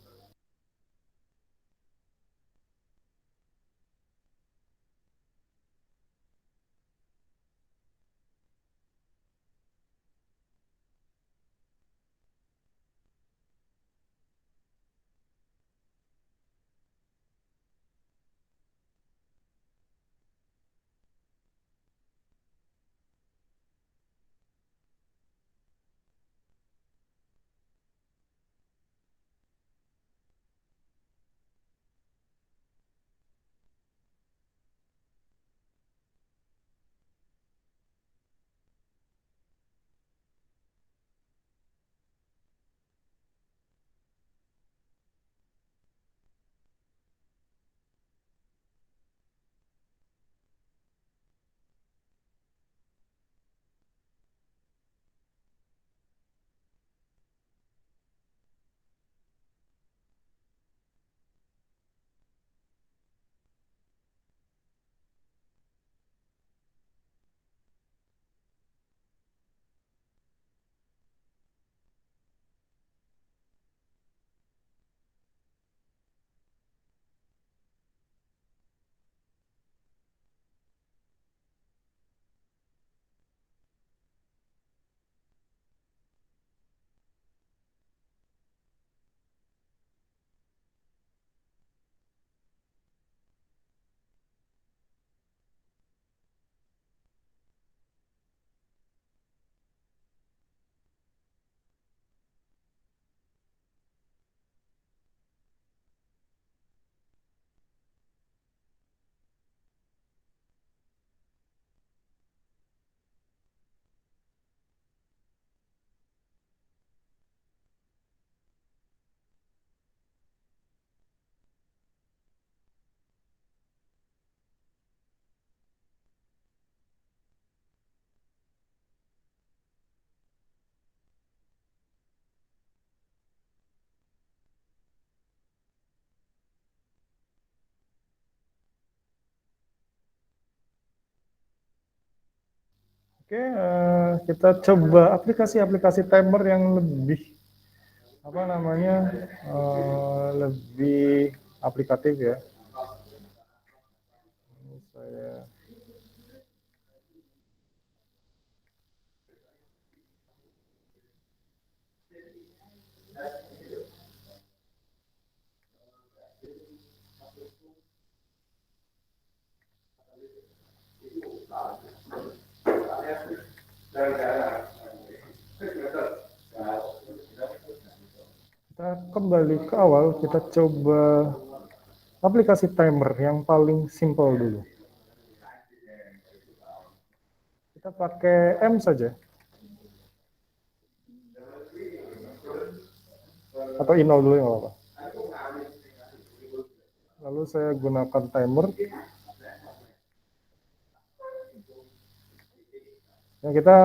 Oke, kita coba aplikasi-aplikasi timer yang lebih lebih aplikatif ya. Kita kembali ke awal, kita coba aplikasi timer yang paling simple dulu. Kita pakai M saja. Atau I0 dulu yang apa-apa. Lalu saya gunakan timer. Yang kita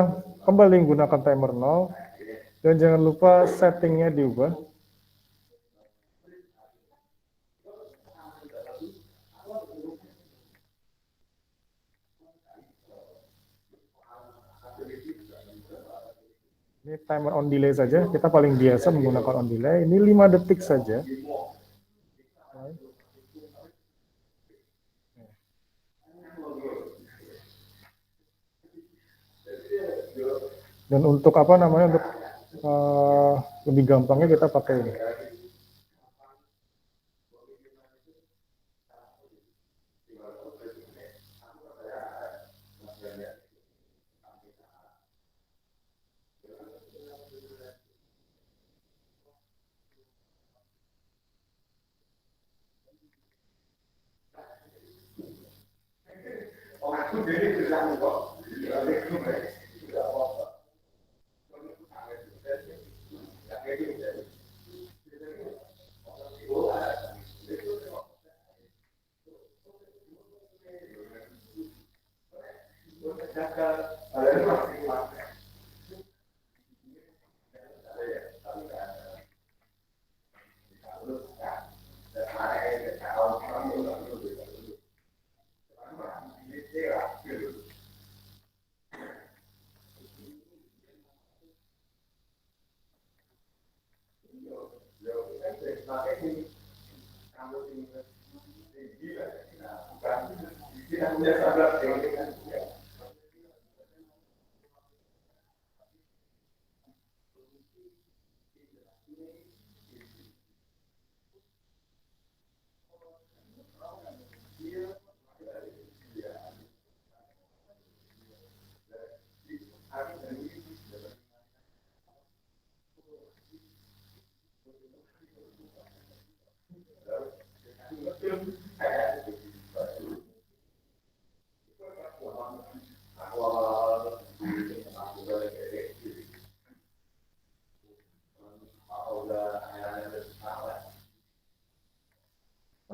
kembali menggunakan timer 0. Dan jangan lupa settingnya diubah. Ini timer on delay saja, kita paling biasa menggunakan on delay. Ini 5 detik saja. Dan untuk apa namanya, untuk lebih gampangnya kita pakai ini.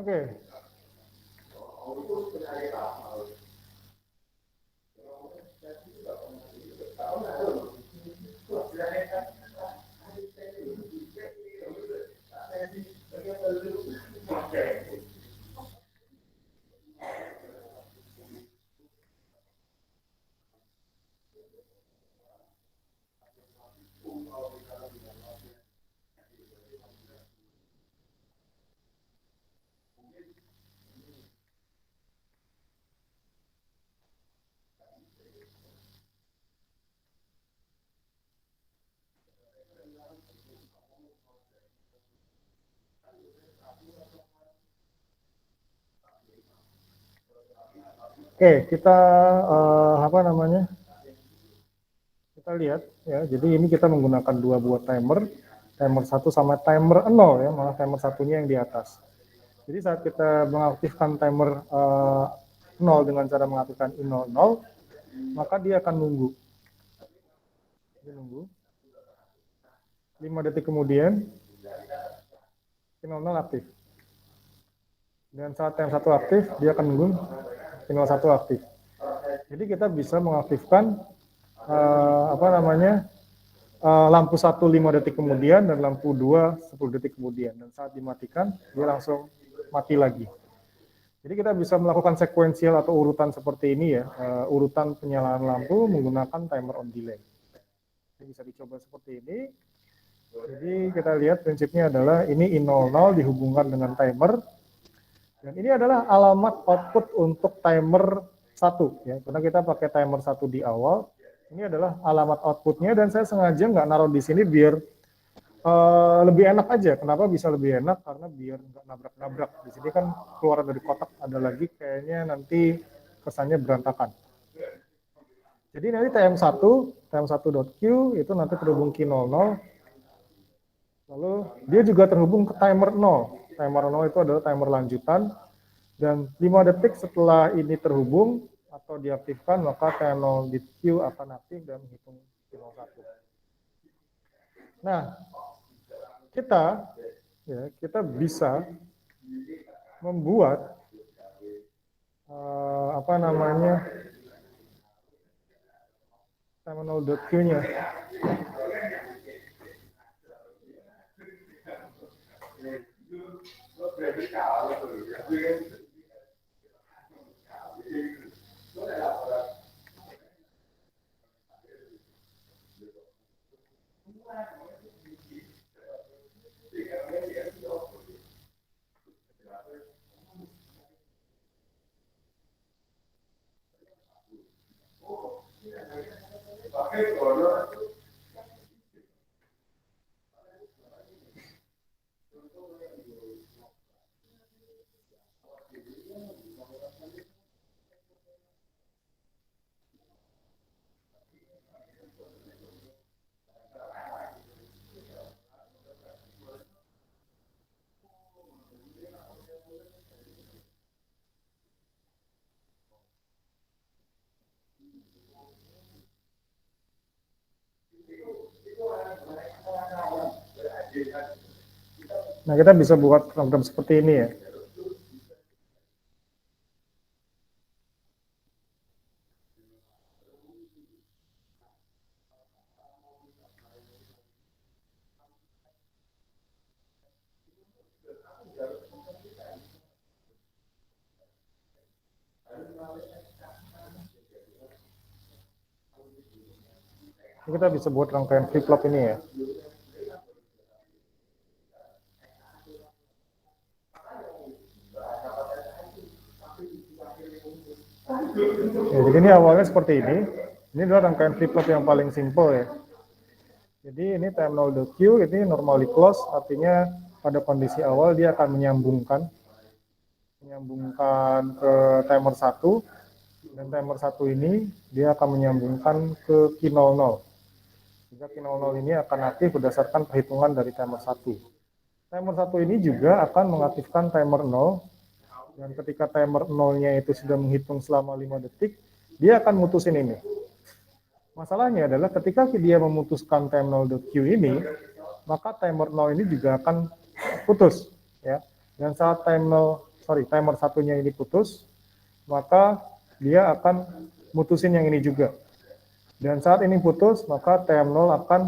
Oke. Oke, kita apa namanya? Kita lihat ya. Jadi ini kita menggunakan dua buah timer, timer 1 sama timer 0 ya, malah timer satunya yang di atas. Jadi saat kita mengaktifkan timer 0 dengan cara mengaktifkan I00, maka dia akan nunggu. Dia nunggu. 5 detik kemudian I00 aktif. Dan saat yang satu aktif, dia akan nunggu I01 aktif. Jadi kita bisa mengaktifkan apa namanya, lampu 1 5 detik kemudian dan lampu 2 10 detik kemudian, dan saat dimatikan dia langsung mati lagi. Jadi kita bisa melakukan sekuensial atau urutan seperti ini ya, urutan penyalaan lampu menggunakan timer on delay. Jadi bisa dicoba seperti ini. Jadi kita lihat prinsipnya adalah ini I00 dihubungkan dengan timer, dan ini adalah alamat output untuk timer 1 ya, karena kita pakai timer 1 di awal. Ini adalah alamat outputnya, dan saya sengaja nggak naruh di sini biar lebih enak aja. Kenapa bisa lebih enak? Karena biar nggak nabrak-nabrak. Di sini kan keluar dari kotak ada lagi, kayaknya nanti kesannya berantakan. Jadi nanti tm1.q itu nanti terhubung Q00, lalu dia juga terhubung ke timer 0. Timer 0 itu adalah timer lanjutan, dan 5 detik setelah ini terhubung atau diaktifkan, maka T0 di Q akan aktif dan menghitung Q01. Nah, kita bisa membuat apa namanya T0.Q-nya. Nah, kita bisa buat program seperti ini ya. Kita bisa buat rangkaian flip-flop ini ya. Ya, jadi ini awalnya seperti ini. Ini adalah rangkaian flip-flop yang paling simple ya. Jadi ini T0.Q, ini normally close, artinya pada kondisi awal dia akan menyambungkan ke timer 1, dan timer 1 ini dia akan menyambungkan ke Q00. Sehingga Q00 ini akan aktif berdasarkan perhitungan dari timer 1. Timer 1 ini juga akan mengaktifkan timer 0, dan ketika timer 0-nya itu sudah menghitung selama 5 detik, dia akan mutusin ini. Masalahnya adalah ketika dia memutuskan T0.Q ini, maka timer 0 ini juga akan putus. Ya. Dan saat timer satunya ini putus, maka dia akan mutusin yang ini juga. Dan saat ini putus, maka TM0 akan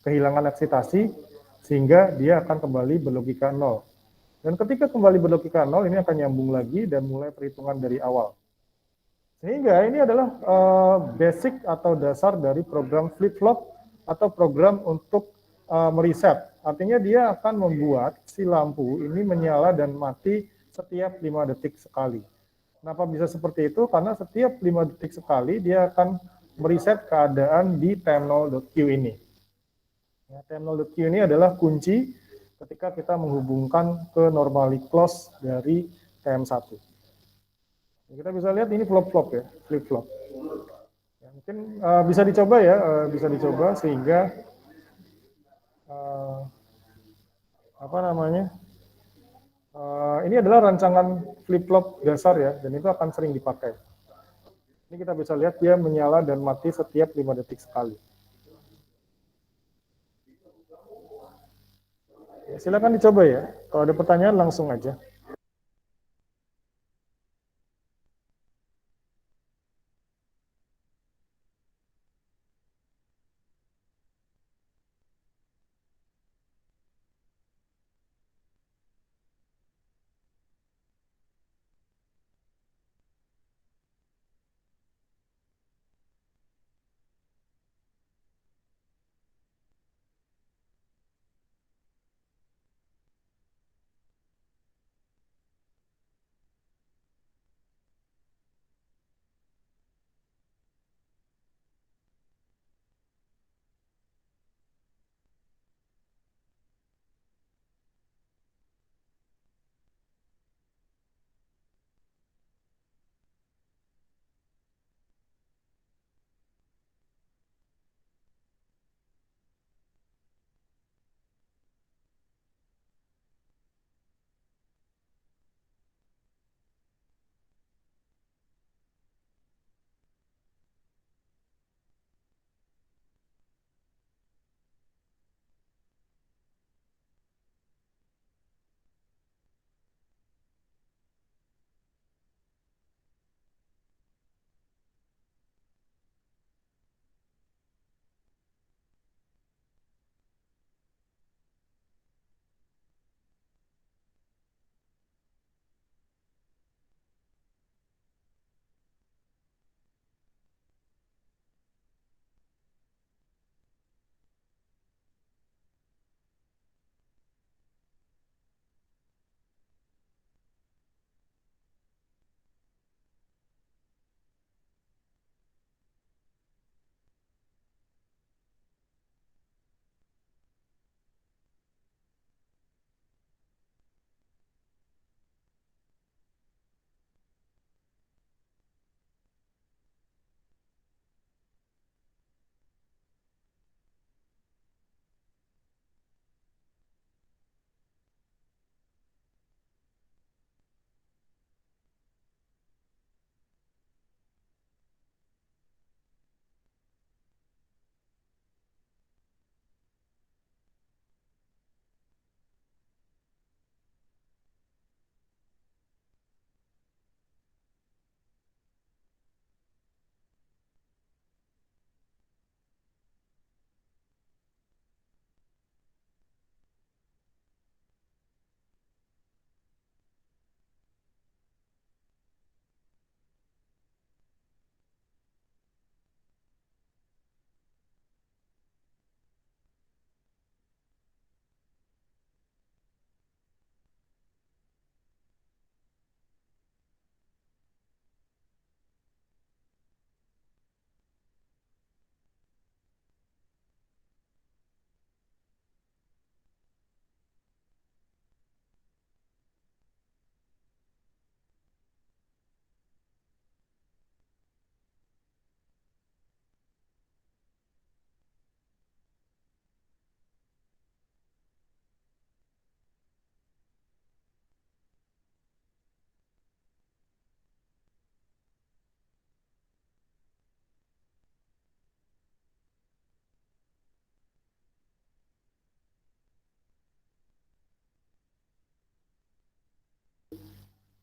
kehilangan eksitasi, sehingga dia akan kembali berlogika 0. Dan ketika kembali berlogika 0, ini akan nyambung lagi dan mulai perhitungan dari awal. Sehingga ini adalah basic atau dasar dari program flip-flop atau program untuk mereset. Artinya dia akan membuat si lampu ini menyala dan mati setiap 5 detik sekali. Kenapa bisa seperti itu? Karena setiap 5 detik sekali dia akan mereset keadaan di T0.Q ini. Ya, T0.Q ini adalah kunci ketika kita menghubungkan ke normally close dari TM1. Kita bisa lihat ini flip-flop ya, flip-flop. Ya, mungkin bisa dicoba ya, bisa dicoba sehingga apa namanya? Ini adalah rancangan flip-flop dasar ya, dan itu akan sering dipakai. Ini kita bisa lihat dia menyala dan mati setiap 5 detik sekali. Ya, silakan dicoba ya. Kalau ada pertanyaan langsung aja.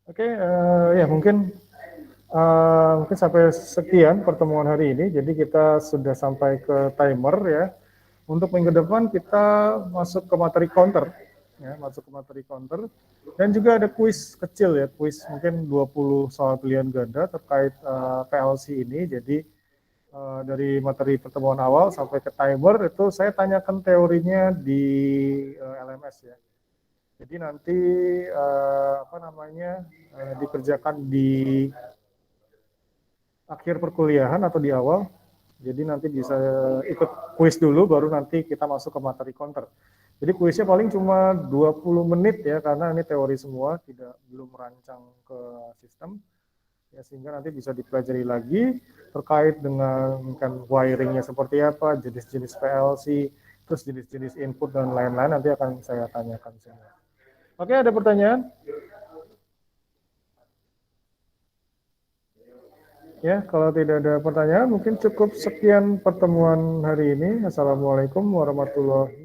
Oke, ya mungkin sampai sekian pertemuan hari ini. Jadi kita sudah sampai ke timer ya. Untuk minggu depan kita masuk ke materi counter, ya, masuk ke materi counter. Dan juga ada kuis kecil ya, kuis mungkin 20 soal pilihan ganda terkait PLC ini. Jadi dari materi pertemuan awal sampai ke timer itu saya tanyakan teorinya di LMS ya. Jadi nanti dikerjakan di akhir perkuliahan atau di awal. Jadi nanti bisa ikut kuis dulu baru nanti kita masuk ke materi counter. Jadi kuisnya paling cuma 20 menit ya karena ini teori semua, belum merancang ke sistem. Ya, sehingga nanti bisa dipelajari lagi terkait dengan kan wiringnya seperti apa, jenis-jenis PLC, terus jenis-jenis input dan lain-lain nanti akan saya tanyakan semua. Oke, ada pertanyaan? Ya, kalau tidak ada pertanyaan, mungkin cukup sekian pertemuan hari ini. Assalamualaikum warahmatullahi